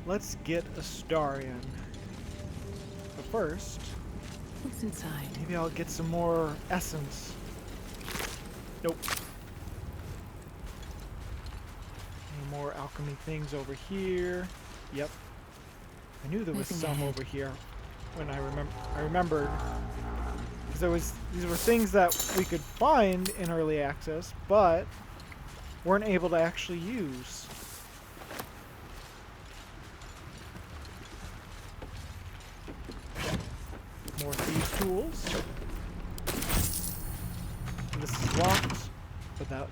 let's get Astarion. But first, What's inside? maybe I'll get some more essence. Nope. Any more alchemy things over here? Yep. I knew there was Moving some ahead. over here when I remembered. Because these were things that we could find in early access, but weren't able to actually use. More thieves' tools. This is locked, but that.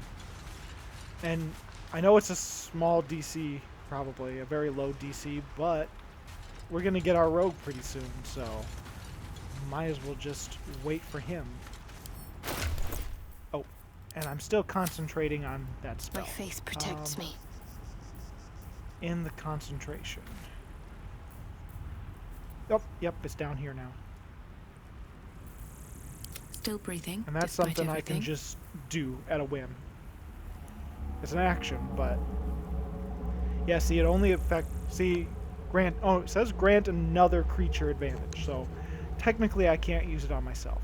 And I know it's a small DC, probably a very low DC, but we're gonna get our rogue pretty soon, so might as well just wait for him. Oh, and I'm still concentrating on that spell. My faith protects me. In the concentration. Yep, it's down here now. Still breathing. And that's despite something I can everything. just do at a whim. It's an action, but yeah, see, it only grant. Oh, it says grant another creature advantage, so technically I can't use it on myself.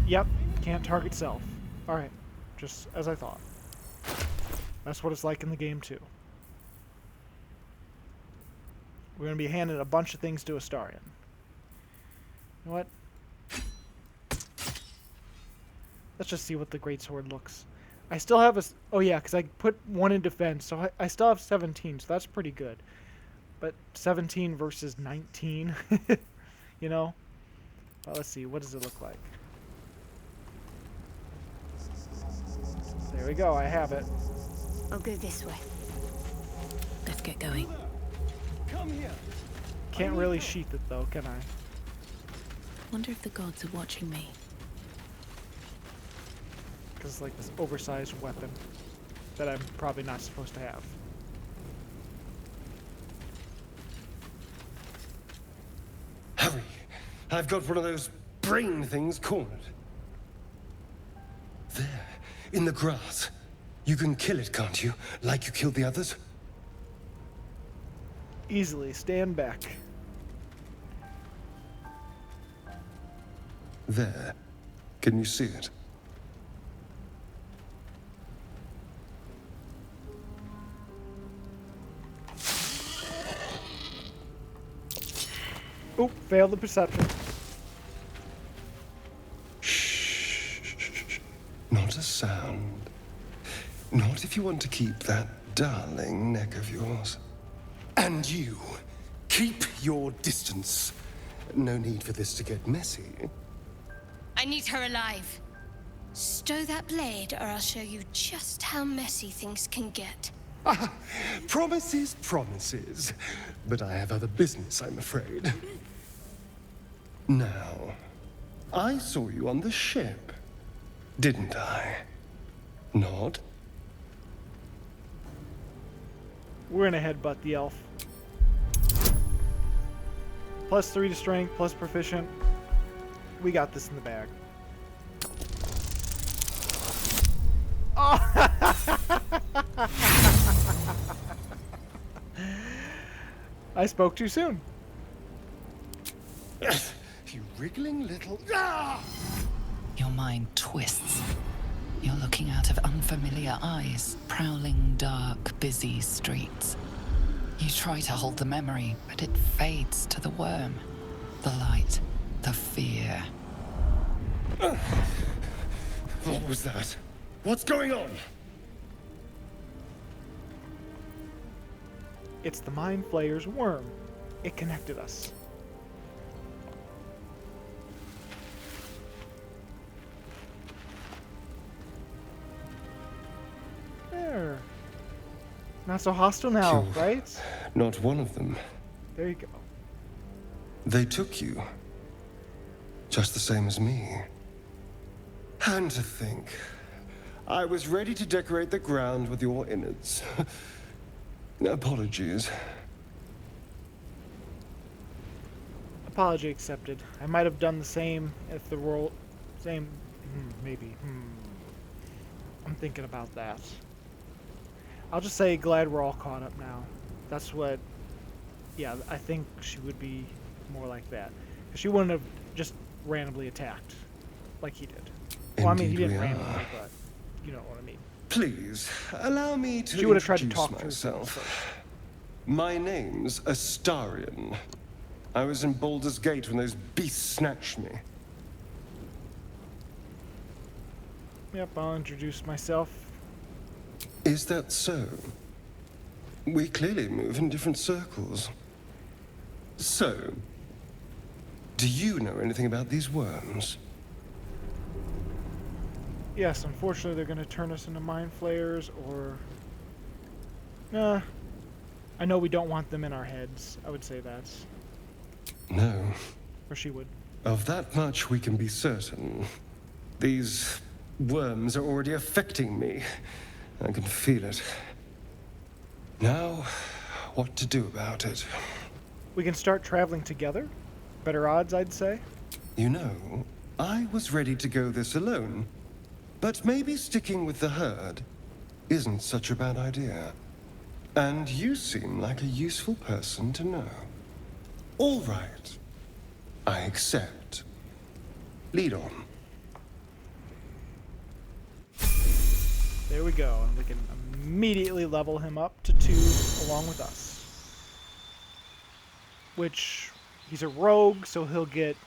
Yep, can't target self. All right, just as I thought. That's what it's like in the game too. We're gonna be handing a bunch of things to Astarion. You know what? Let's just see what the greatsword looks. I still have a. Oh yeah, because I put one in defense, so I still have 17, so that's pretty good. But 17 versus 19, you know. Well, let's see. What does it look like? There we go. I have it. I'll go this way. Let's get going. Come here. Can't really sheath it though, can I? Wonder if the gods are watching me. Because it's like this oversized weapon that I'm probably not supposed to have. Hurry. I've got one of those brain things cornered. There, in the grass. You can kill it, can't you? Like you killed the others? Easily. Stand back. There. Can you see it? Oop, failed the perception. Shh. Not a sound. Not if you want to keep that darling neck of yours. And you, keep your distance. No need for this to get messy. I need her alive. Stow that blade, or I'll show you just how messy things can get. Promises, promises. But I have other business, I'm afraid. Now, I saw you on the ship, didn't I? Not? We're gonna headbutt the elf. +3 to strength, plus proficient. We got this in the bag. Oh! I spoke too soon. You wriggling little... Ah! Your mind twists. You're looking out of unfamiliar eyes, prowling dark, busy streets. You try to hold the memory, but it fades to the worm. The light, the fear. What was that? What's going on? It's the Mind Flayer's worm. It connected us. There. Not so hostile now, You- right? Not one of them. There you go. They took you. Just the same as me. And to think, I was ready to decorate the ground with your innards. Apologies. Apology accepted. I might have done the same if the role... Same... maybe. I'm thinking about that. I'll just say glad we're all caught up now. That's what, yeah, I think she would be more like that. 'Cause she wouldn't have just randomly attacked like he did. Well, I mean, he Indeed didn't we randomly, are. but you know what I mean. Please, allow me to She would have tried to introduce talk through things myself. first. My name's Astarion. I was in Baldur's Gate when those beasts snatched me. Yep, I'll introduce myself. Is that so? We clearly move in different circles. So, do you know anything about these worms? Yes, unfortunately they're going to turn us into mind flayers, or... Nah. I know we don't want them in our heads. I would say that's... No. Or she would. Of that much we can be certain. These worms are already affecting me. I can feel it. Now, what to do about it? We can start traveling together. Better odds, I'd say. You know, I was ready to go this alone. But maybe sticking with the herd isn't such a bad idea. And you seem like a useful person to know. All right. I accept. Lead on. There we go, and we can immediately level him up to 2 along with us. Which, he's a rogue, so he'll get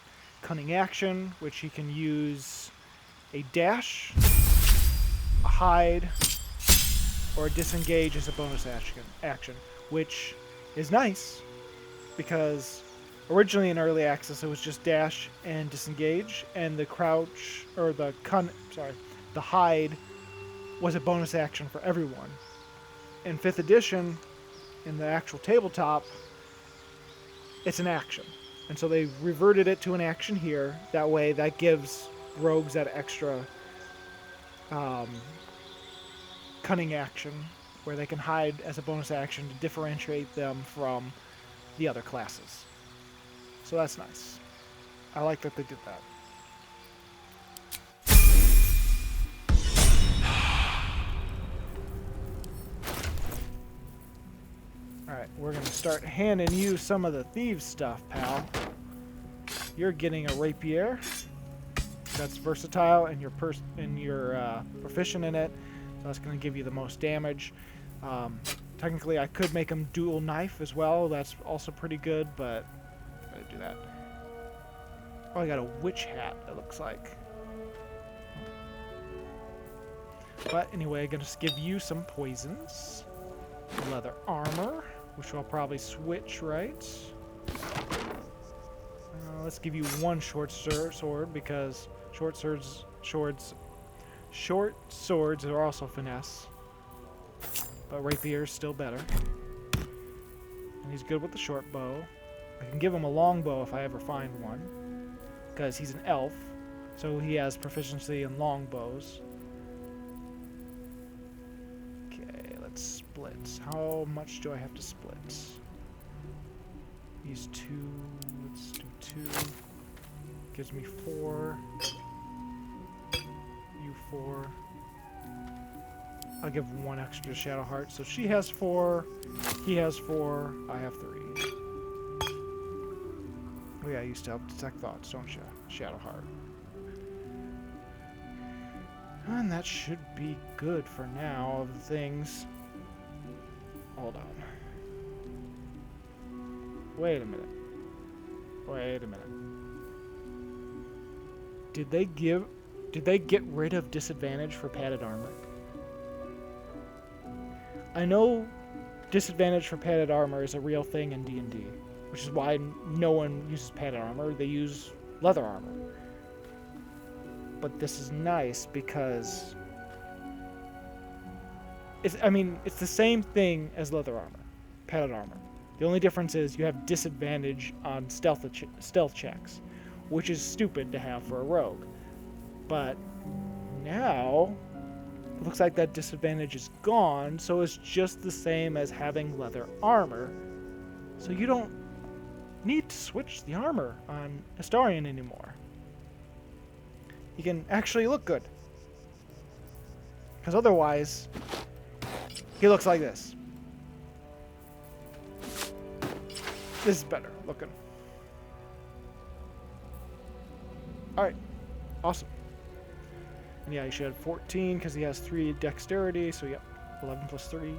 cunning action, which he can use a dash, a hide, or a disengage as a bonus action, which is nice, because originally in early access it was just dash and disengage, and the crouch, or the hide was a bonus action for everyone. In 5th edition, in the actual tabletop, it's an action. And so they reverted it to an action here. That way, that gives rogues that extra cunning action, where they can hide as a bonus action to differentiate them from the other classes. So that's nice. I like that they did that. Alright, we're going to start handing you some of the thieves stuff, pal. You're getting a rapier. That's versatile, and you're proficient in it. So that's going to give you the most damage. Technically, I could make him dual knife as well. That's also pretty good, but I'm going to do that. Oh, I got a witch hat, it looks like. But anyway, I'm going to give you some poisons. Leather armor, which I'll probably switch, right? Let's give you one short sword, because short swords are also finesse. But rapier's still better. And he's good with the short bow. I can give him a long bow if I ever find one, because he's an elf, so he has proficiency in long bows. Okay, let's split. How much do I have to split? These 2, let's do 2. Gives me 4. You 4. I'll give 1 extra Shadow Heart. So she has 4, he has 4, I have 3. Oh yeah, you still have Detect Thoughts, don't you? Shadow Heart. And that should be good for now of the things. Hold on. Wait a minute. Did they get rid of disadvantage for padded armor? I know disadvantage for padded armor is a real thing in D&D, which is why no one uses padded armor. They use leather armor. But this is nice because it's the same thing as leather armor, padded armor. The only difference is you have disadvantage on stealth checks, which is stupid to have for a rogue. But now it looks like that disadvantage is gone, so it's just the same as having leather armor. So you don't need to switch the armor on Astarion anymore. He can actually look good. Because otherwise, he looks like this. This is better looking. Alright. Awesome. And yeah, he should have 14 because he has 3 dexterity. So, yep. 11 plus 3,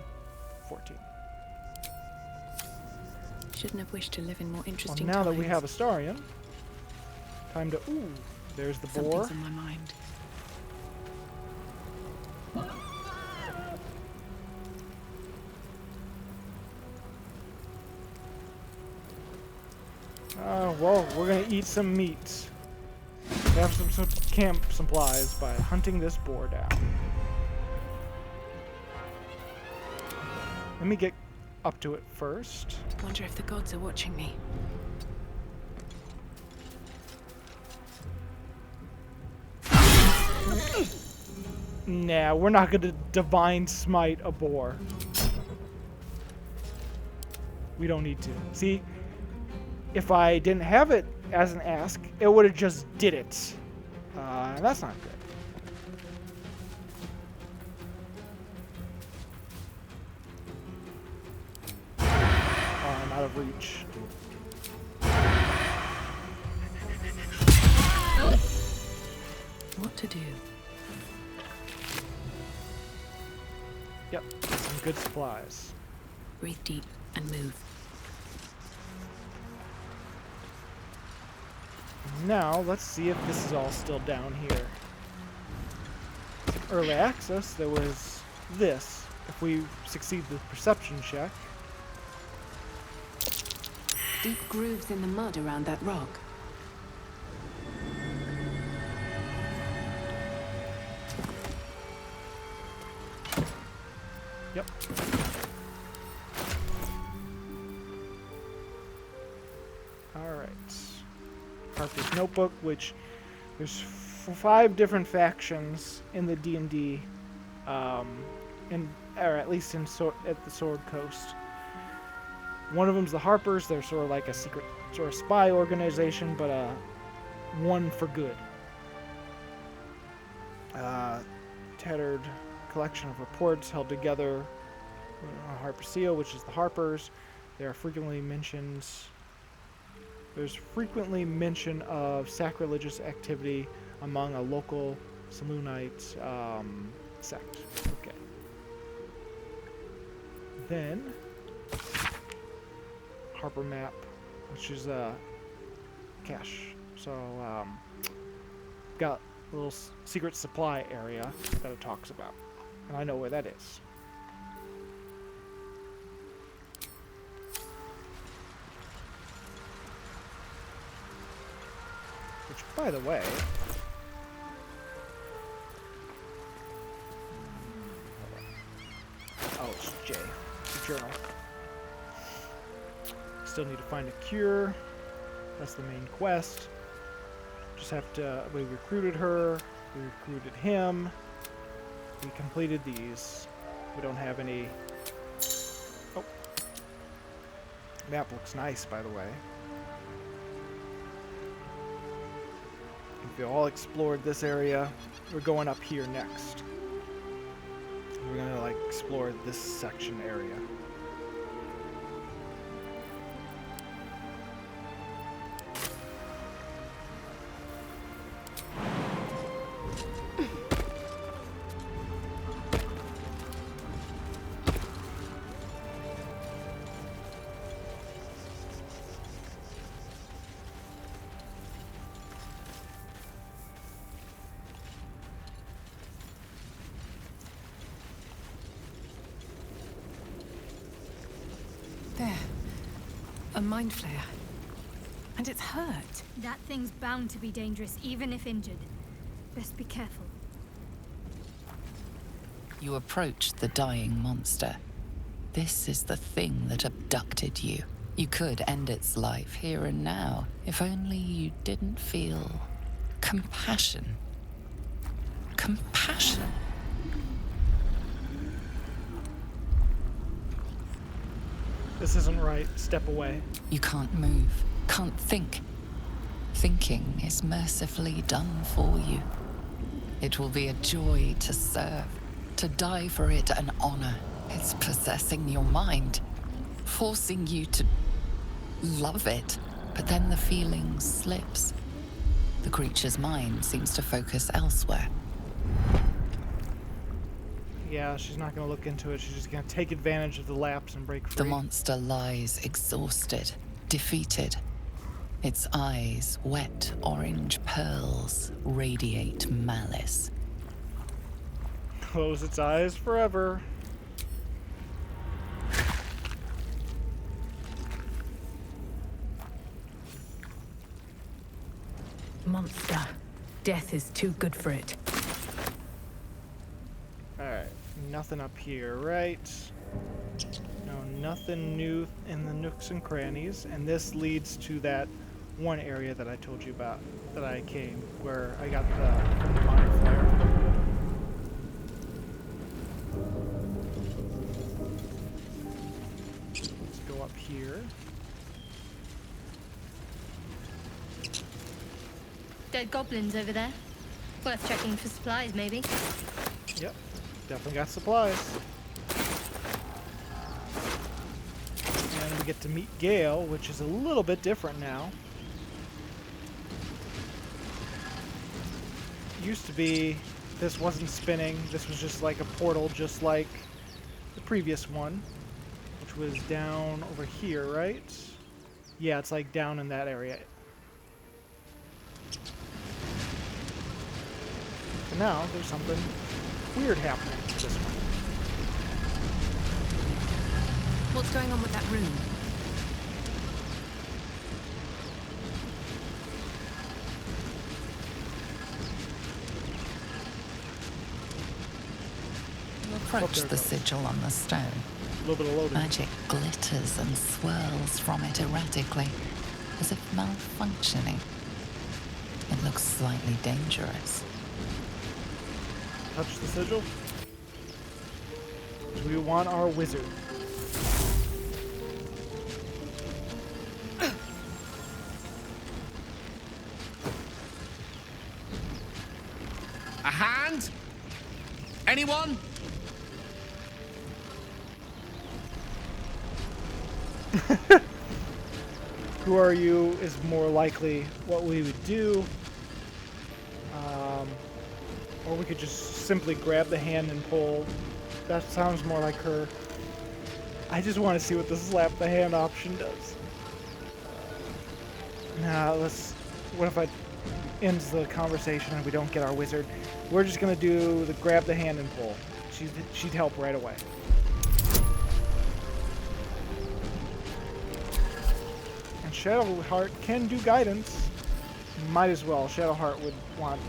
14. Shouldn't have wished to live in more Well, interesting now times. that we have Astarion, time to... Ooh, there's the boar. Something's on my mind. Well, we're gonna eat some meat. We have some camp supplies by hunting this boar down. Let me get up to it first. Wonder if the gods are watching me. Nah, we're not gonna divine smite a boar. We don't need to. See, if I didn't have it as an ask, it would have just did it. And that's not good. Oh, I'm out of reach. What to do? Yep, some good supplies. Breathe deep and move. Now, let's see if this is all still down here. Early access, there was this. If we succeed the perception check. Deep grooves in the mud around that rock. Yep. Alright. Harper's Notebook, which there's 5 different factions in the D&D, or at least at the Sword Coast. One of them's the Harpers. They're sort of like a secret sort of spy organization, but one for good. Tattered collection of reports held together on Harper Seal, which is the Harpers. There are frequently mentioned. There's frequently mention of sacrilegious activity among a local Selûnite sect. Okay. Then Harper map, which is a cache. So got a little secret supply area that it talks about, and I know where that is. Which, by the way, oh, it's J, the journal. Still need to find a cure. That's the main quest. Just have to. We recruited her. We recruited him. We completed these. We don't have any. Oh, map looks nice, by the way. If we all explored this area, we're going up here next. We're gonna like explore this section area. There. A mind flare. And it's hurt. That thing's bound to be dangerous, even if injured. Best be careful. You approach the dying monster. This is the thing that abducted you. You could end its life here and now, if only you didn't feel compassion. Compassion. This isn't right. Step away. You can't move, can't think. Thinking is mercifully done for you. It will be a joy to serve, to die for it an honor. It's possessing your mind, forcing you to love it. But then the feeling slips. The creature's mind seems to focus elsewhere. Yeah, she's not going to look into it. She's just going to take advantage of the lapse and break The free. monster lies exhausted, defeated. Its eyes, wet orange pearls, radiate malice. Close its eyes forever. Monster. Death is too good for it. Alright, nothing up here, right? No, nothing new in the nooks and crannies. And this leads to that one area that I told you about, that I came, where I got the mind flare. Let's go up here. Dead goblins over there. Worth checking for supplies, maybe. Yep, definitely got supplies. And we get to meet Gale, which is a little bit different now. Used to be, this wasn't spinning, this was just like a portal, just like the previous one, which was down over here, right? Yeah, it's like down in that area. But now, there's something weird happening to this one. What's going on with that room? Approach the sigil on the stone. A little bit of loading. Magic glitters and swirls from it erratically, as if malfunctioning. It looks slightly dangerous. Touch the sigil. So we want our wizard. A hand? Anyone? Who are you is more likely what we would do. Or we could just simply grab the hand and pull. That sounds more like her. I just want to see what the slap the hand option does. Nah, let's... What if I ends the conversation and we don't get our wizard? We're just going to do the grab the hand and pull. She'd help right away. And Shadowheart can do guidance. Might as well. Shadowheart would want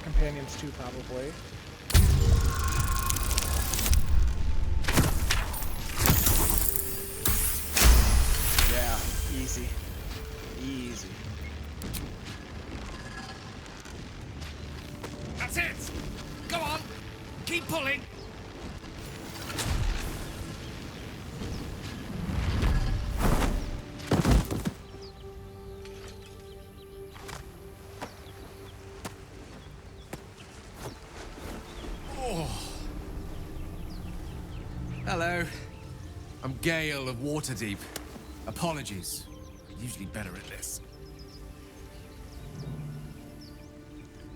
companions too, probably. Yeah, easy. Easy. That's it! Go on! Keep pulling! Hello. I'm Gale of Waterdeep. Apologies. I'm usually better at this.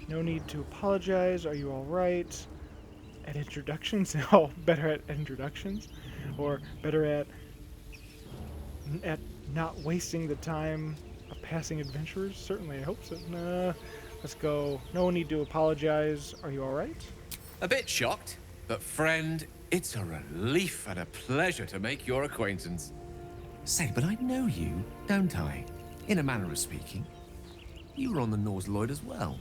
No need to apologize. Are you alright? At introductions? Oh, better at introductions? Or better at not wasting the time of passing adventurers? Certainly, I hope so. Nah, let's go. No need to apologize. Are you alright? A bit shocked, but friend, it's a relief and a pleasure to make your acquaintance. Say, but I know you, don't I? In a manner of speaking. You were on the Norse Lloyd as well.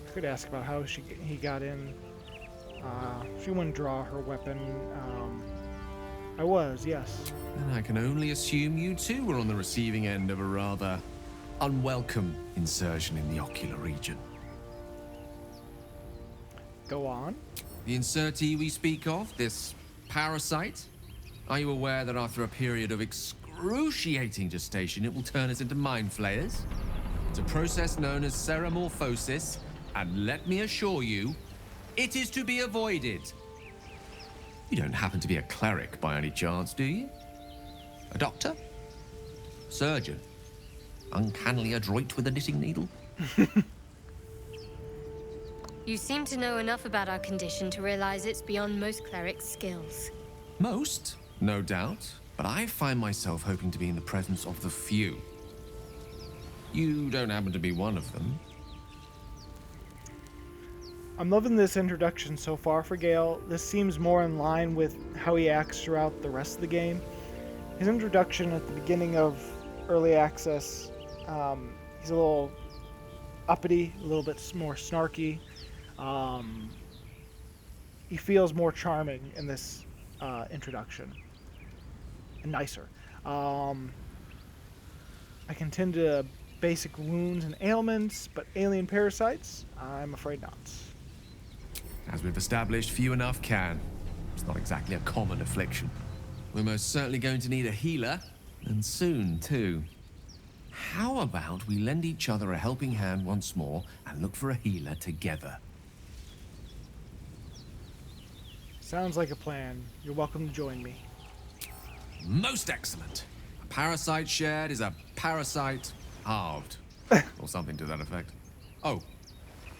I could ask about how he got in. She wouldn't draw her weapon. I was, yes. And I can only assume you too were on the receiving end of a rather unwelcome insertion in the ocular region. Go on. The insertee we speak of, this parasite, are you aware that after a period of excruciating gestation, it will turn us into mind flayers? It's a process known as ceramorphosis, and let me assure you, it is to be avoided. You don't happen to be a cleric by any chance, do you? A doctor? Surgeon? Uncannily adroit with a knitting needle? You seem to know enough about our condition to realize it's beyond most clerics' skills. Most, no doubt, but I find myself hoping to be in the presence of the few. You don't happen to be one of them. I'm loving this introduction so far for Gale. This seems more in line with how he acts throughout the rest of the game. His introduction at the beginning of early access, he's a little uppity, a little bit more snarky. He feels more charming in this introduction, and nicer. I can tend to basic wounds and ailments, but alien parasites, I'm afraid not. As we've established, few enough can. It's not exactly a common affliction. We're most certainly going to need a healer, and soon, too. How about we lend each other a helping hand once more and look for a healer together? Sounds like a plan. You're welcome to join me. Most excellent. A parasite shared is a parasite halved. Or something to that effect. Oh,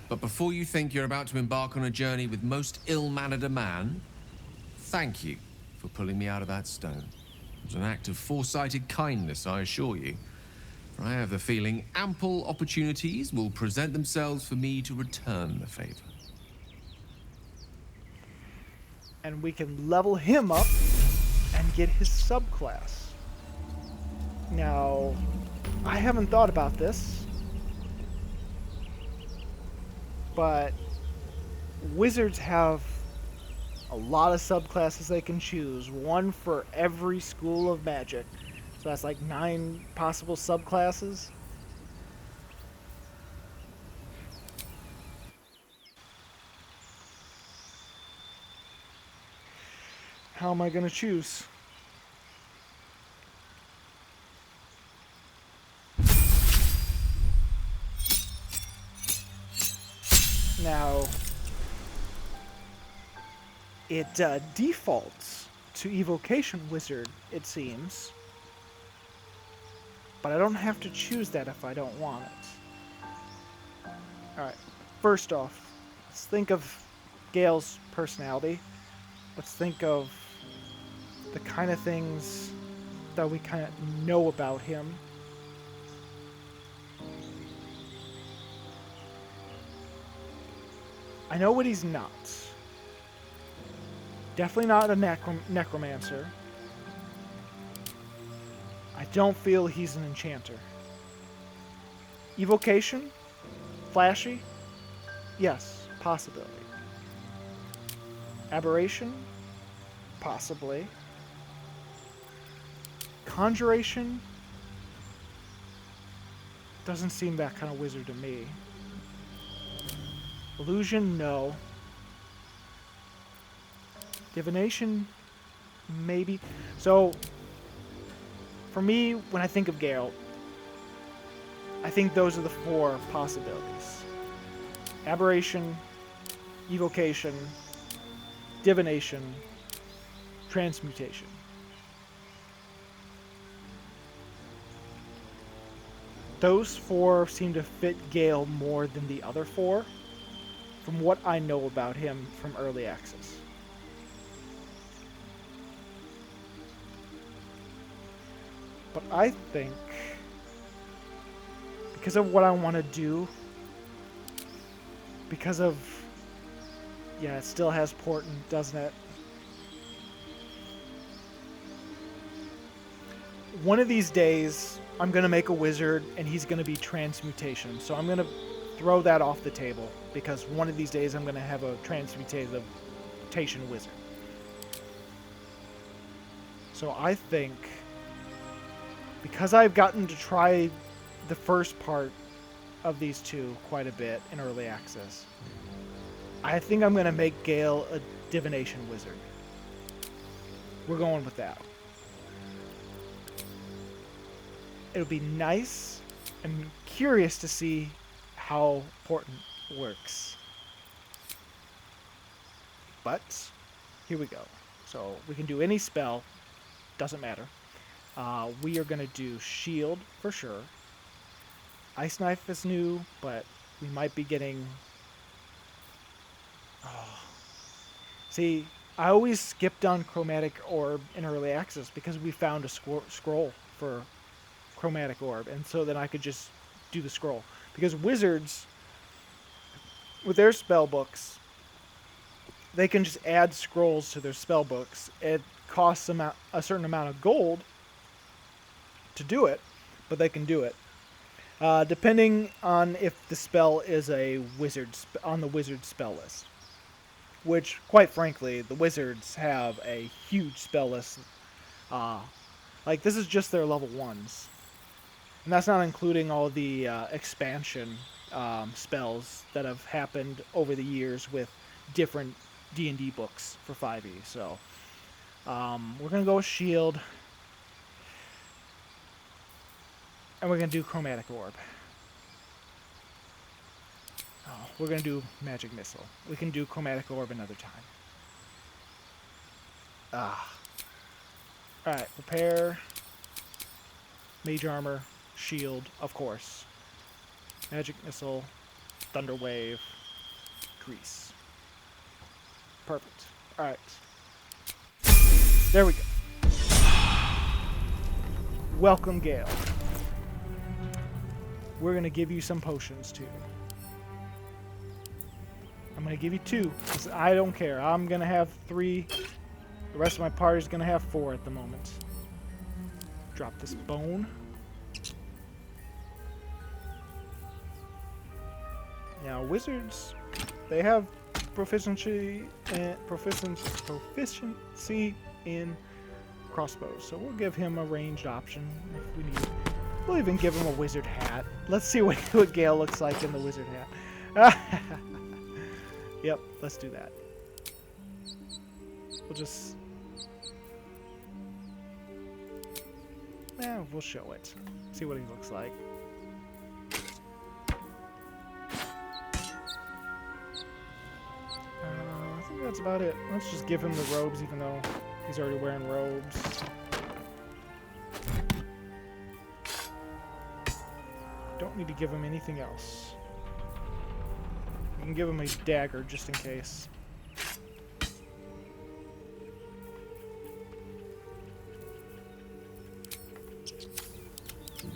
but before you think you're about to embark on a journey with most ill-mannered a man, thank you for pulling me out of that stone. It was an act of foresighted kindness, I assure you. For I have the feeling ample opportunities will present themselves for me to return the favor. And we can level him up and get his subclass. Now, I haven't thought about this, but wizards have a lot of subclasses they can choose, one for every school of magic. So that's like 9 possible subclasses. How am I going to choose? Now, it defaults to Evocation Wizard, it seems. But I don't have to choose that if I don't want it. Alright, first off, let's think of Gale's personality. Let's think of the kind of things that we kind of know about him. I know what he's not. Definitely not a necromancer. I don't feel he's an enchanter. Evocation? Flashy? Yes, possibility. Aberration? Possibly. Conjuration? Doesn't seem that kind of wizard to me. Illusion? No. Divination? Maybe. So, for me, when I think of Gale, I think those are the 4 possibilities. Aberration, Evocation, Divination, Transmutation. Those 4 seem to fit Gale more than the other 4, from what I know about him from early access. But I think, because of what I want to do, because of, yeah, it still has Portent, doesn't it? One of these days, I'm going to make a wizard, and he's going to be transmutation. So I'm going to throw that off the table, because one of these days I'm going to have a transmutation wizard. So I think, because I've gotten to try the first part of these 2 quite a bit in early access, I think I'm going to make Gale a divination wizard. We're going with that. It'll be nice and curious to see how Portent works. But, here we go. So we can do any spell. Doesn't matter. We are going to do shield for sure. Ice Knife is new, but we might be getting... Oh. See, I always skipped on Chromatic Orb in Early Access because we found a scroll for Chromatic Orb, and so then I could just do the scroll. Because wizards, with their spell books, they can just add scrolls to their spell books. It costs them a certain amount of gold to do it, but they can do it. Depending on if the spell is a wizard on the wizard spell list. Which, quite frankly, the wizards have a huge spell list. Like, this is just their level 1s. And that's not including all the expansion spells that have happened over the years with different D&D books for 5e. So, we're going to go with shield. And we're going to do Chromatic Orb. Oh, we're going to do Magic Missile. We can do Chromatic Orb another time. Alright, prepare. Mage Armor. Shield, of course. Magic Missile. Thunder Wave. Grease. Perfect. Alright. There we go. Welcome, Gale. We're going to give you some potions, too. I'm going to give you 2, because I don't care. I'm going to have 3. The rest of my party's going to have 4 at the moment. Drop this bone. Now, wizards, they have proficiency in crossbows, so we'll give him a ranged option if we need. We'll even give him a wizard hat. Let's see what Gale looks like in the wizard hat. Yep, let's do that. We'll just... we'll show it. See what he looks like. I think that's about it. Let's just give him the robes, even though he's already wearing robes. Don't need to give him anything else. We can give him a dagger just in case.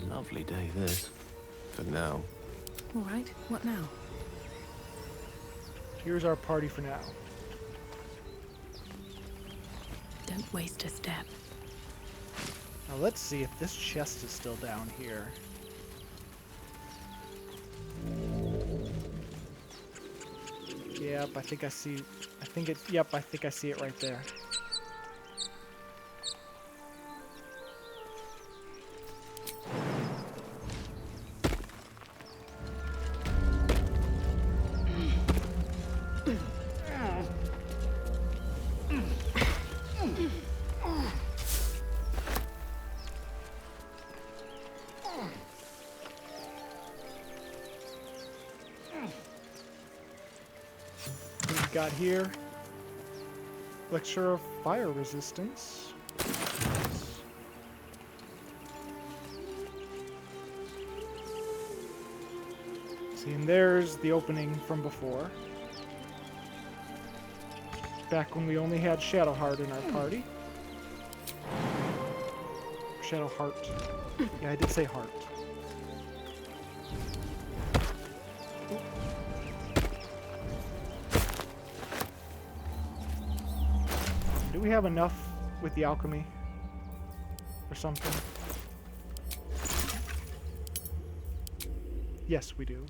Lovely day this. For now. All right, what now? Here's our party for now. Don't waste a step. Now let's see if this chest is still down here. Yep, I think I see. Yep, I think I see it right there. Got here. Elixir of fire resistance. See, and there's the opening from before. Back when we only had Shadowheart in our party. Shadowheart. Yeah, I did say heart. Do we have enough with the alchemy or something? Yes, we do.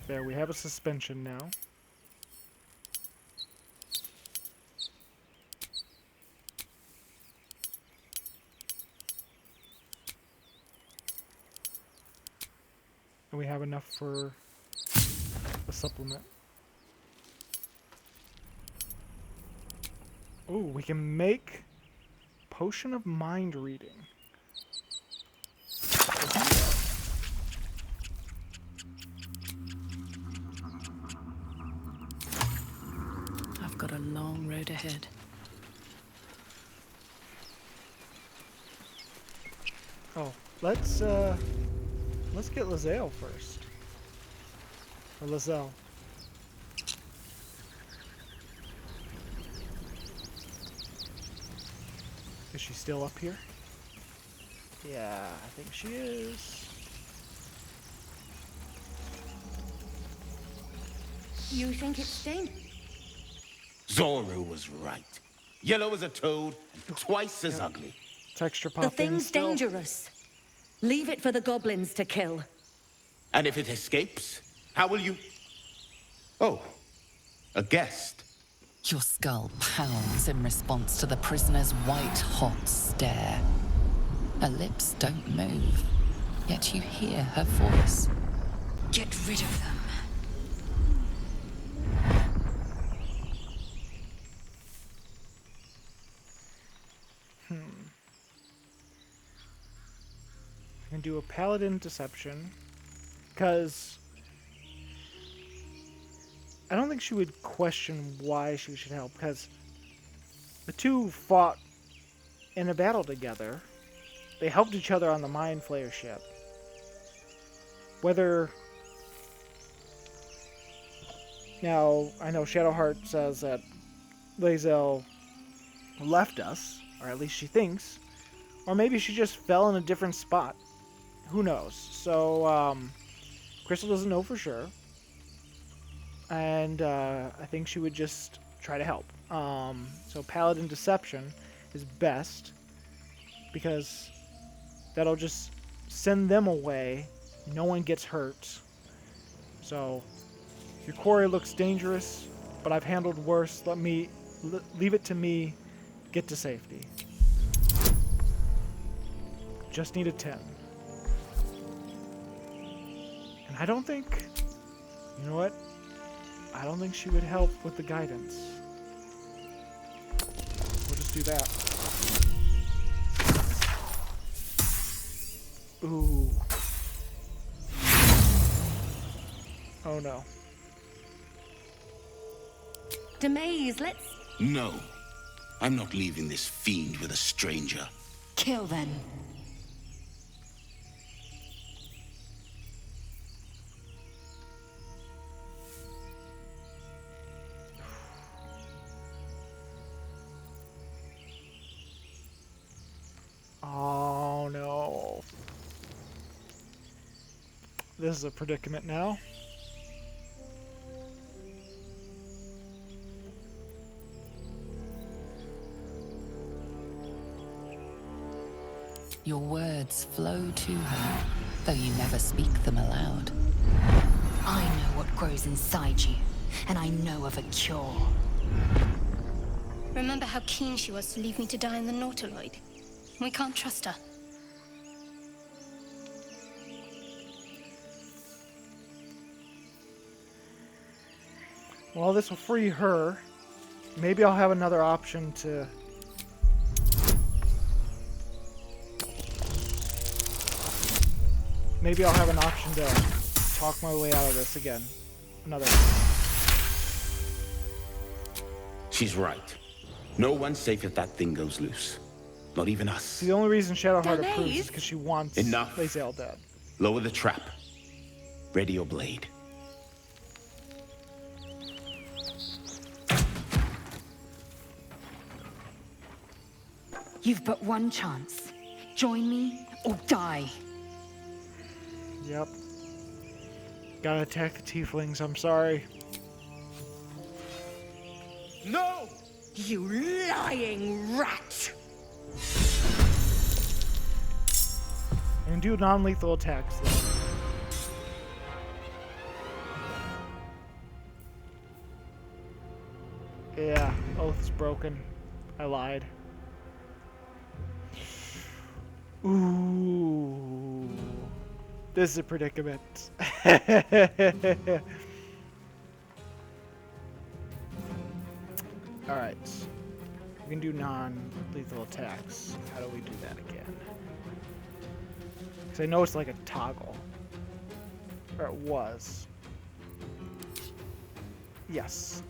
There, we have a suspension now. And we have enough for a supplement. Ooh, we can make Potion of Mind Reading. I've got a long road ahead. Oh, let's get Lae'Zel first. Or Lae'Zel. Is she still up here? Yeah, I think she is. You think it's dangerous? Zora was right. Yellow as a toad and twice as ugly. Texture The pop in thing's still. dangerous. Leave it for the goblins to kill. And if it escapes, how will you... Oh, a guest. Your skull pounds in response to the prisoner's white-hot stare. Her lips don't move, yet you hear her voice. Get rid of them. I can do a paladin deception, because I don't think she would question why she should help, because the two fought in a battle together. They helped each other on the Mind Flayer ship. Whether... Now, I know Shadowheart says that Lae'Zel left us, or at least she thinks, or maybe she just fell in a different spot. Who knows? So, Crystal doesn't know for sure. And I think she would just try to help. So Paladin Deception is best, because that'll just send them away. No one gets hurt. So, your quarry looks dangerous, but I've handled worse. Leave it to me. Get to safety. Just need a 10. And I don't think... You know what? I don't think she would help with the guidance. We'll just do that. Ooh. Oh no. Demaze, let's No. I'm not leaving this fiend with a stranger. kill them. Oh no. This is a predicament now. Your words flow to her, though you never speak them aloud. I know what grows inside you, and I know of a cure. Remember how keen she was to leave me to die in the Nautiloid? We can't trust her. Well, this will free her. Maybe I'll have another option to... Maybe I'll have an option to talk my way out of this again. Another. She's right. No one's safe if that thing goes loose. Not even us. See, the only reason Shadowheart approves Demaze? is because she wants Enough. Lae'Zel dead. Lower the trap. Ready your blade. You've but one chance. Join me or die. Yep. Gotta attack the tieflings, I'm sorry. No! You lying rat! I can do non-lethal attacks, though. Yeah, oath's broken. I lied. Ooh. This is a predicament. Alright. We can do non-lethal attacks. How do we do that again? Because I know it's like a toggle. Or it was. Yes.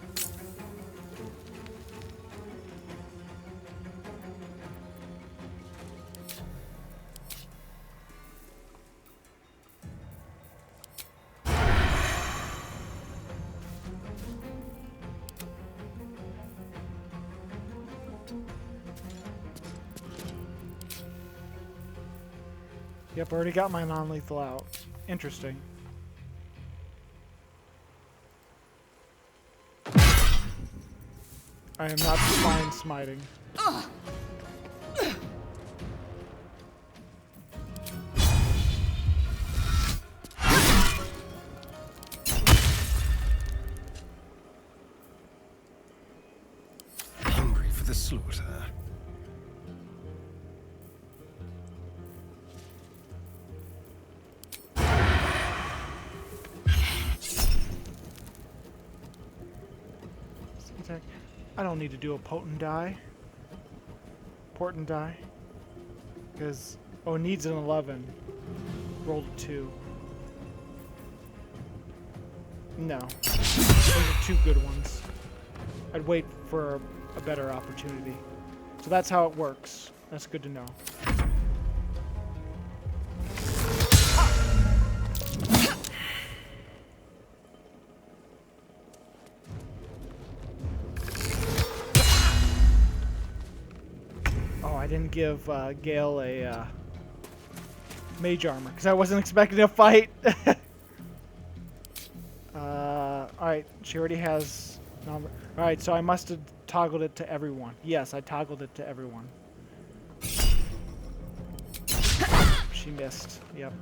Yep, already got my non-lethal out. Interesting. I am not spine smiting. Hungry for the slaughter. I don't need to do a potent die. Because, oh, it needs an 11. Rolled a 2. No. Those are 2 good ones. I'd wait for a better opportunity. So that's how it works. That's good to know. I didn't give Gale a mage armor because I wasn't expecting a fight. Alright, she already has... Alright, so I must have toggled it to everyone. Yes, I toggled it to everyone. She missed. Yep.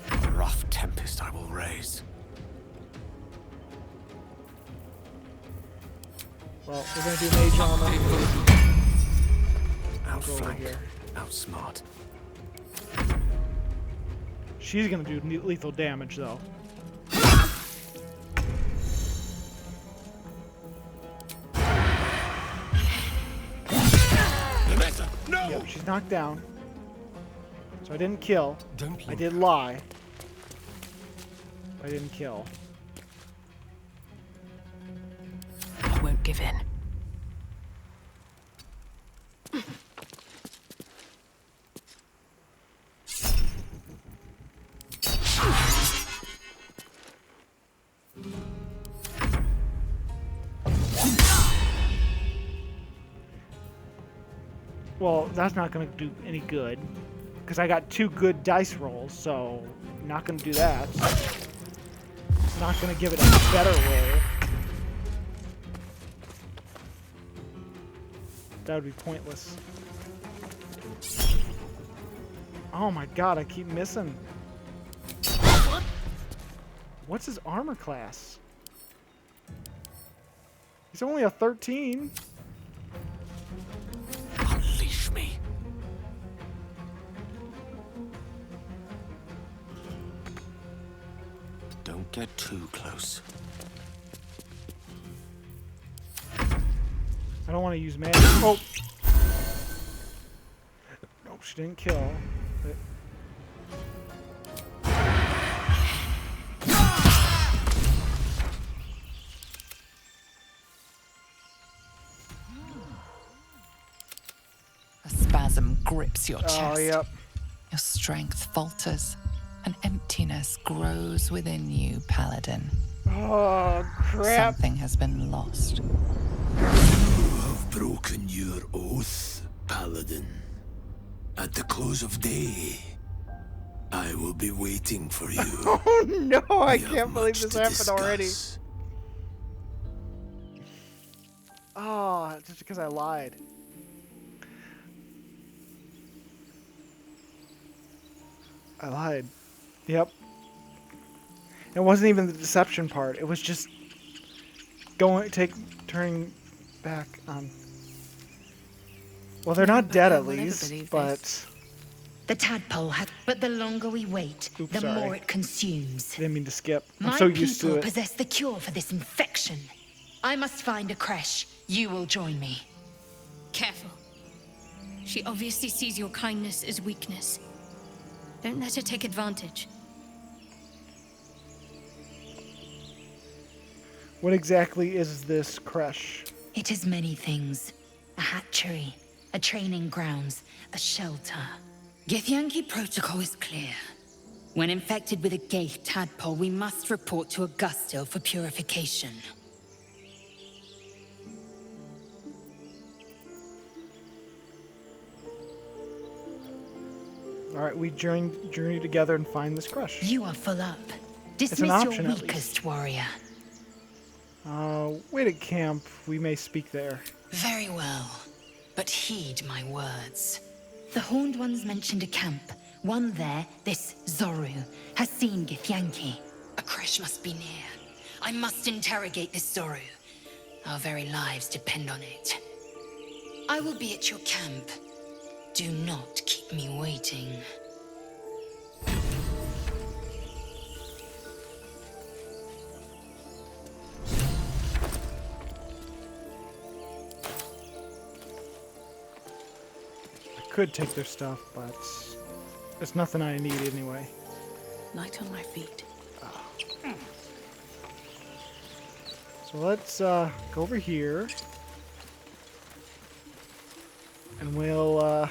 A rough tempest I will raise. Well, we're going to do mage armor. Outflank, outsmart. She's gonna do lethal damage, though. No! Yep, she's knocked down. So I didn't kill. Don't I did lie. I didn't kill. I won't give in. Well, that's not going to do any good. Because I got 2 good dice rolls, so not going to do that. Not going to give it a better roll. That would be pointless. Oh my god, I keep missing. What's his armor class? He's only a 13. Unleash me. Don't get too close. I don't want to use magic. Oh! Nope, she didn't kill. But... A spasm grips your chest. Oh, yep. Your strength falters. An emptiness grows within you, Paladin. Oh, crap. Something has been lost. You have broken your oath, Paladin. At the close of day, I will be waiting for you. Oh no, I can't believe this happened already. Oh, just because I lied. I lied. Yep. It wasn't even the deception part. It was just turning back on. Well, they're not dead at least, but... The tadpole had... But the longer we wait, Oops, the sorry. more it consumes. Didn't mean to skip. I'm My so used to people it. possess the cure for this infection. I must find a creche. You will join me. Careful. She obviously sees your kindness as weakness. Don't let her take advantage. What exactly is this creche? It is many things. A hatchery, a training grounds, a shelter. Githyanki protocol is clear. When infected with a gay tadpole, we must report to Augustil for purification. All right, we journey together and find this crush. You are full up. an Dismiss option, your at weakest warrior. Wait at camp. We may speak there. Very well, but heed my words. The Horned Ones mentioned a camp. One there, this Zoru, has seen Githyanki. A crash must be near. I must interrogate this Zoru. Our very lives depend on it. I will be at your camp. Do not keep me waiting. I could take their stuff, but it's nothing I need anyway. Light on my feet. So let's go over here. And we'll,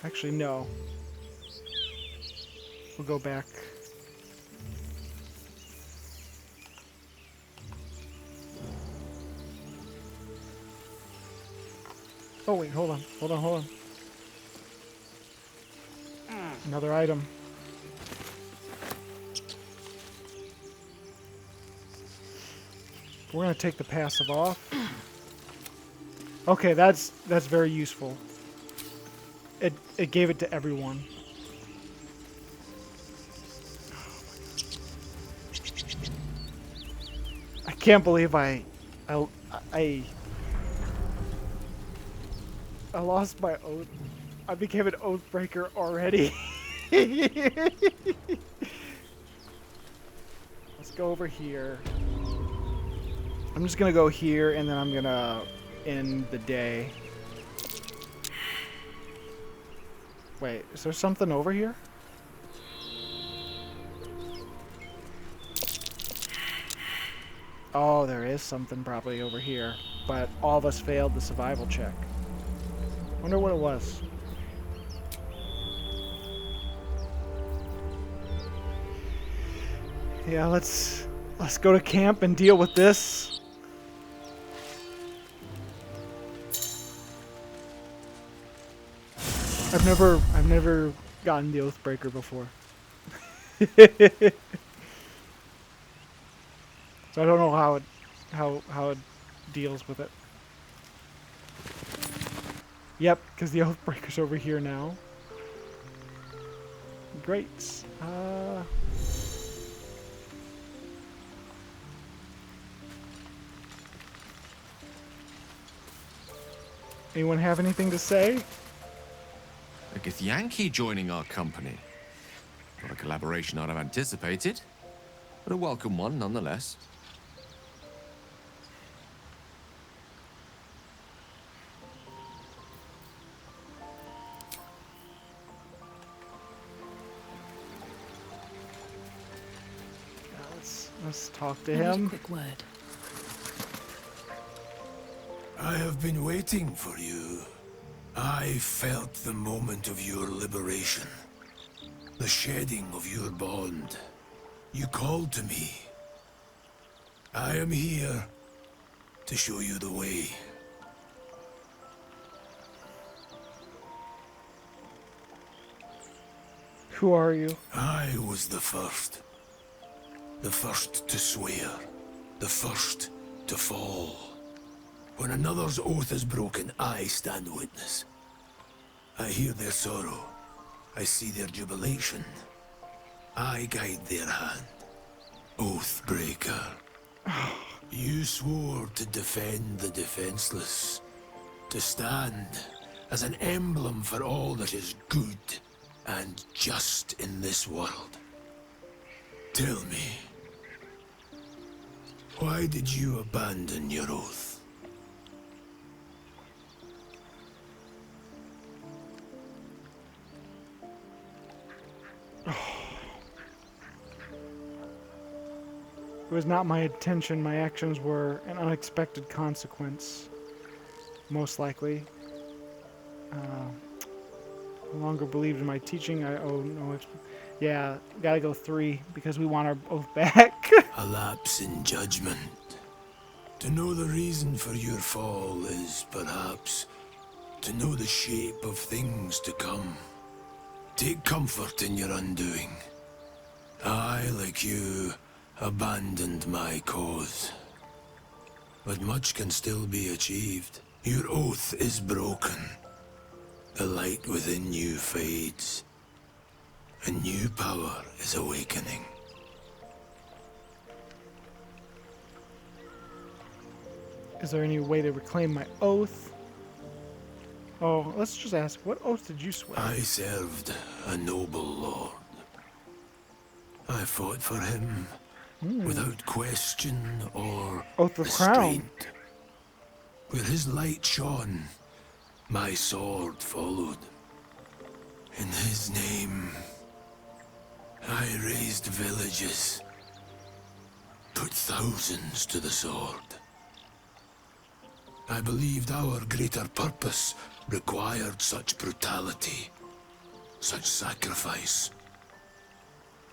actually, no. We'll go back. Oh, wait, hold on. Another item. We're gonna take the passive off. Okay, that's very useful. It gave it to everyone. I can't believe I lost my oath. I became an Oathbreaker already. Let's go over here. I'm just gonna go here and then I'm gonna end the day. Wait, is there something over here? Oh, there is something probably over here. But all of us failed the survival check. Wonder what it was. Yeah, let's go to camp and deal with this. I've never gotten the Oathbreaker before. So I don't know how it deals with it. Yep, because the Oathbreaker's over here now. Great. Anyone have anything to say? A Githyanki joining our company. Not a collaboration I'd have anticipated, but a welcome one nonetheless. Let's talk to I need a him. quick word. I have been waiting for you. I felt the moment of your liberation. The shedding of your bond. You called to me. I am here to show you the way. Who are you? I was the first. The first to swear. The first to fall. When another's oath is broken, I stand witness. I hear their sorrow. I see their jubilation. I guide their hand. Oathbreaker. You swore to defend the defenseless. To stand as an emblem for all that is good and just in this world. Tell me, why did you abandon your oath? It was not my intention. My actions were an unexpected consequence. Most likely. No longer believed in my teaching. I owe no Yeah, gotta go 3 because we want our oath back. A lapse in judgment. To know the reason for your fall is perhaps to know the shape of things to come. Take comfort in your undoing. I, like you, abandoned my cause. But much can still be achieved. Your oath is broken. The light within you fades. A new power is awakening. Is there any way to reclaim my oath? Oh, let's just ask, what oath did you swear? I served a noble lord. I fought for him without question or Oath of Crown. restraint. Where his light shone, my sword followed. In his name, I raised villages, put thousands to the sword. I believed our greater purpose required such brutality, such sacrifice.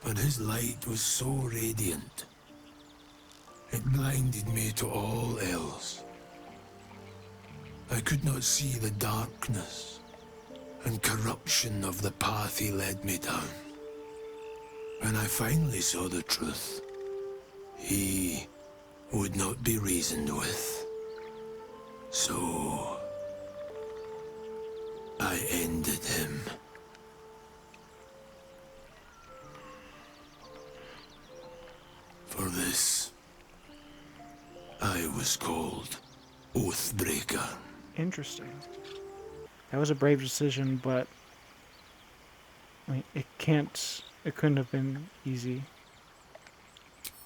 But his light was so radiant, it blinded me to all else. I could not see the darkness and corruption of the path he led me down. When I finally saw the truth, he would not be reasoned with. So I ended him. For this, I was called Oathbreaker. Interesting. That was a brave decision, but I mean, it couldn't have been easy.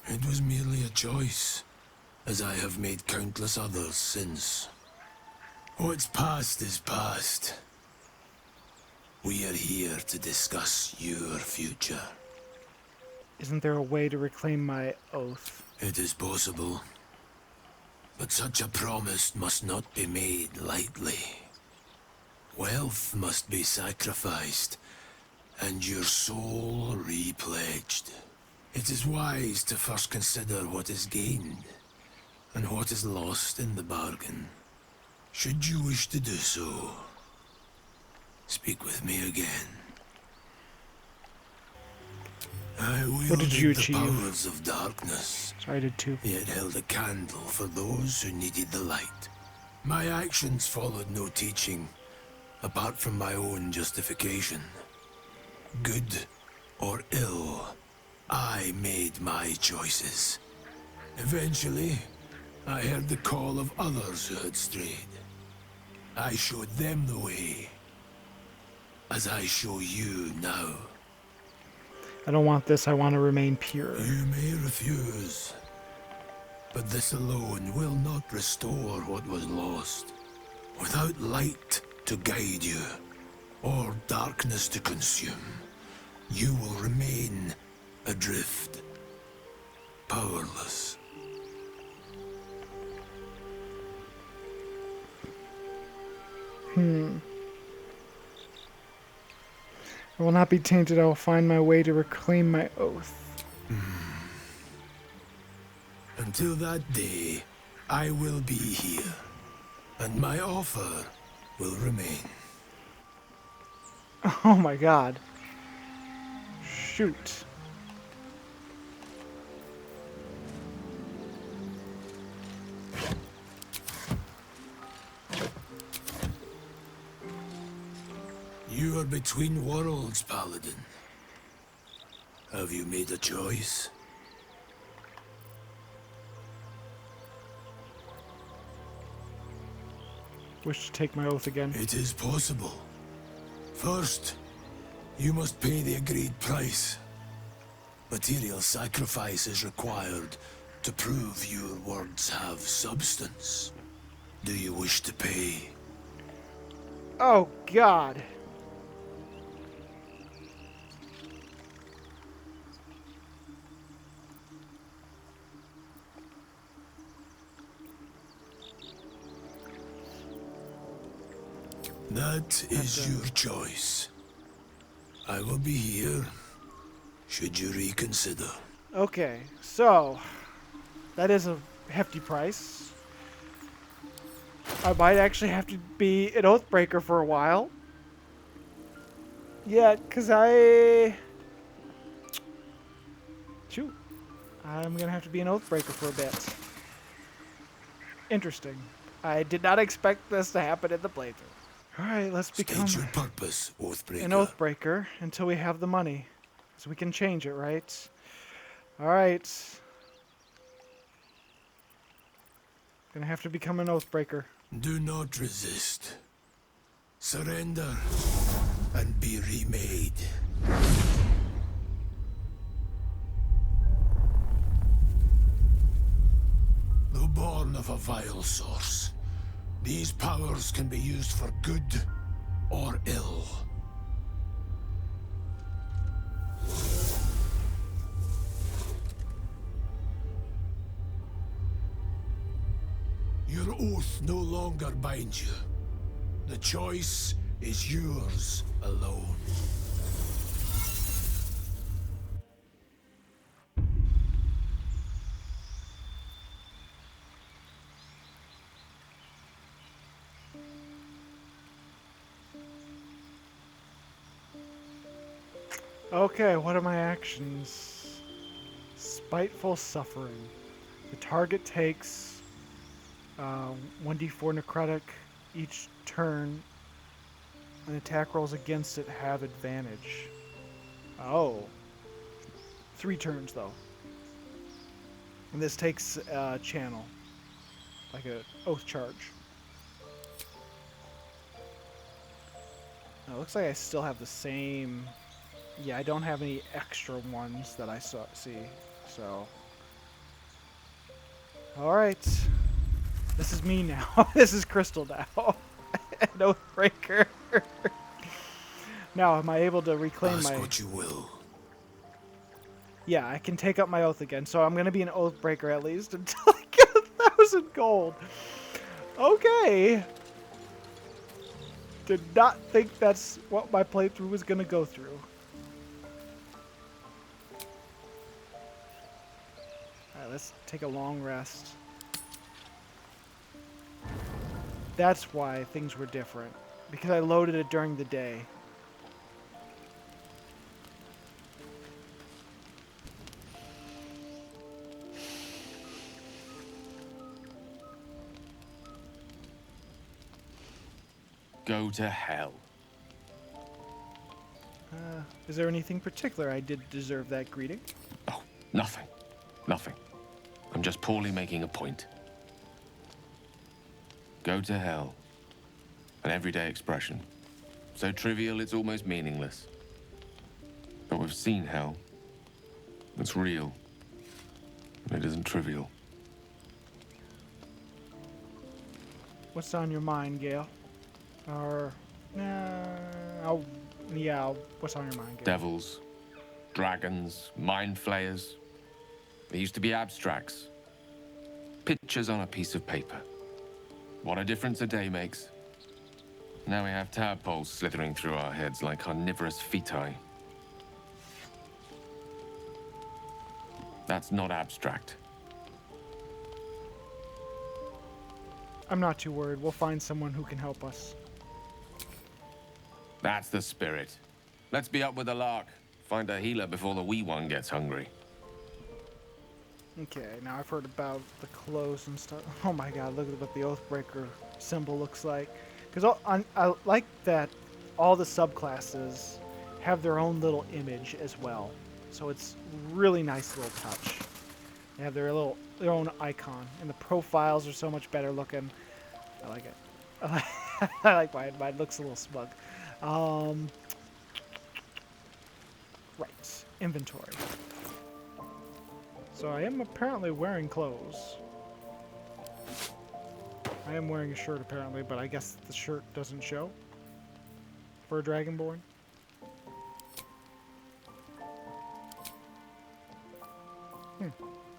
It was merely a choice, as I have made countless others since. What's past is past. We are here to discuss your future. Isn't there a way to reclaim my oath? It is possible. But such a promise must not be made lightly. Wealth must be sacrificed, and your soul repledged. It is wise to first consider what is gained, and what is lost in the bargain. Should you wish to do so, speak with me again. I What did you wielded the achieve? powers of darkness. Sorry, I did too. Yet held a candle for those who needed the light. My actions followed no teaching, apart from my own justification. Good or ill, I made my choices. Eventually, I heard the call of others who had strayed. I showed them the way, as I show you now. I don't want this. I want to remain pure. You may refuse, but this alone will not restore what was lost. Without light to guide you, or darkness to consume, you will remain adrift, powerless. I will not be tainted. I will find my way to reclaim my oath. Until that day, I will be here, and my offer will remain. Oh my god. Shoot. You are between worlds, Paladin. Have you made a choice? Wish to take my oath again. It is possible. First, you must pay the agreed price. Material sacrifice is required to prove your words have substance. Do you wish to pay? Oh god. That is your choice. I will be here, should you reconsider. Okay, so that is a hefty price. I might actually have to be an Oathbreaker for a while. Yeah, because shoot. I'm going to have to be an Oathbreaker for a bit. Interesting. I did not expect this to happen in the playthrough. Alright, let's become State your purpose, Oathbreaker. an Oathbreaker until we have the money. So we can change it, right? Alright. Gonna have to become an Oathbreaker. Do not resist. Surrender and be remade. Though born of a vile source, these powers can be used for good or ill. Your oath no longer binds you. The choice is yours alone. Okay, what are my actions? Spiteful Suffering. The target takes 1d4 necrotic each turn, and attack rolls against it have advantage. Oh. 3 turns, though. And this takes channel, like an oath charge. It looks like I still have the same... Yeah, I don't have any extra ones that I see, so... Alright. This is me now. This is Crystal now. An Oathbreaker. Now, am I able to reclaim Ask my... what you will. Yeah, I can take up my oath again, so I'm going to be an Oathbreaker at least until I get 1,000 gold. Okay. Did not think that's what my playthrough was going to go through. Alright, let's take a long rest. That's why things were different. Because I loaded it during the day. Go to hell. Is there anything particular I did deserve that greeting? Oh, nothing. Nothing. I'm just poorly making a point. Go to hell. An everyday expression. So trivial it's almost meaningless. But we've seen hell. It's real. And it isn't trivial. What's on your mind, Gale? Or... what's on your mind, Gale? Devils, dragons, mind flayers. They used to be abstracts. Pictures on a piece of paper. What a difference a day makes. Now we have tadpoles slithering through our heads like carnivorous feti. That's not abstract. I'm not too worried. We'll find someone who can help us. That's the spirit. Let's be up with the lark. Find a healer before the wee one gets hungry. Okay, now I've heard about the clothes and stuff. Oh my god, look at what the Oathbreaker symbol looks like. Because I like that all the subclasses have their own little image as well. So it's really nice little touch. They have their own icon, and the profiles are so much better looking. I like it. I like mine. Mine looks a little smug. Right, inventory. So I am apparently wearing clothes. I am wearing a shirt apparently, but I guess the shirt doesn't show for a Dragonborn.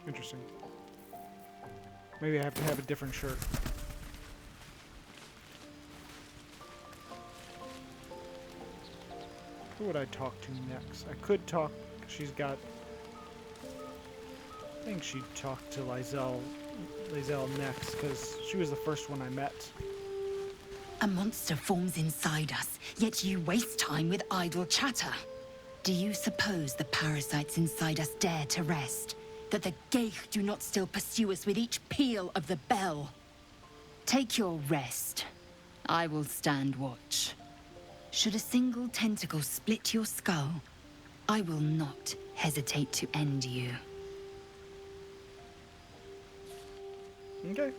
Interesting. Maybe I have to have a different shirt. Who would I talk to next? I could talk... She's got... I think she'd talk to Lae'Zel next, because she was the first one I met. A monster forms inside us, yet you waste time with idle chatter. Do you suppose the parasites inside us dare to rest? That the Geich do not still pursue us with each peal of the bell? Take your rest. I will stand watch. Should a single tentacle split your skull, I will not hesitate to end you. Okay.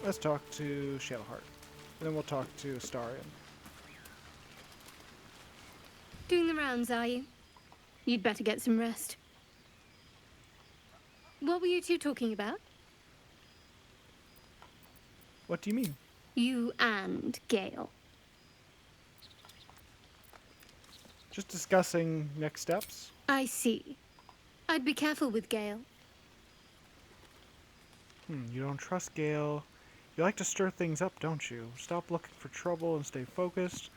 Let's talk to Shadowheart. And then we'll talk to Astarion. Doing the rounds, are you? You'd better get some rest. What were you two talking about? What do you mean? You and Gale. Just discussing next steps. I see. I'd be careful with Gale. You don't trust Gale. You like to stir things up, don't you? Stop looking for trouble and stay focused.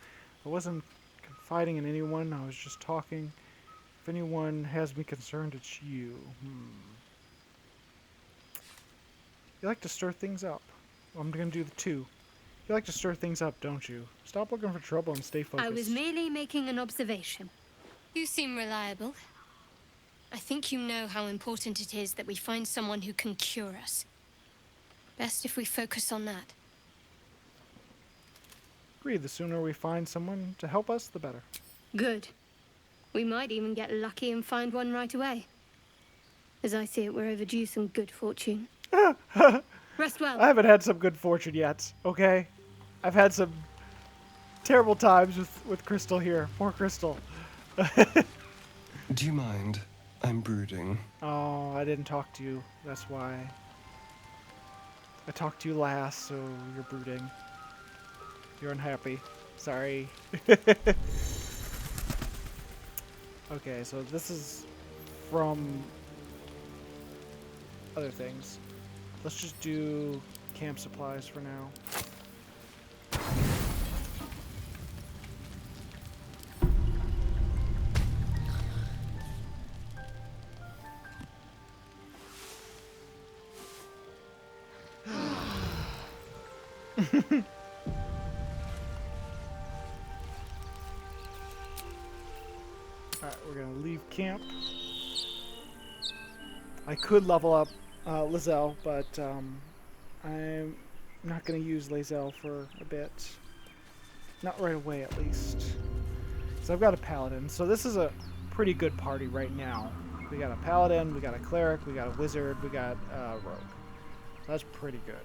I wasn't confiding in anyone. I was just talking. If anyone has me concerned, it's you. You like to stir things up. Well, I'm going to do the two. You like to stir things up, don't you? Stop looking for trouble and stay focused. I was merely making an observation. You seem reliable. I think you know how important it is that we find someone who can cure us. Best if we focus on that. Agreed. The sooner we find someone to help us, the better. Good. We might even get lucky and find one right away. As I see it, we're overdue some good fortune. Rest well. I haven't had some good fortune yet, okay? I've had some terrible times with Crystal here. Poor Crystal. Do you mind? I'm brooding. Oh, I didn't talk to you. That's why. I talked to you last, so you're brooding. You're unhappy. Sorry. Okay, so this is from other things. Let's just do camp supplies for now. Alright, we're gonna leave camp. I could level up Lae'Zel, but I'm not gonna use Lae'Zel for a bit. Not right away, at least. So I've got a paladin, so this is a pretty good party right now. We got a paladin, we got a cleric, we got a wizard, we got a rogue. That's pretty good.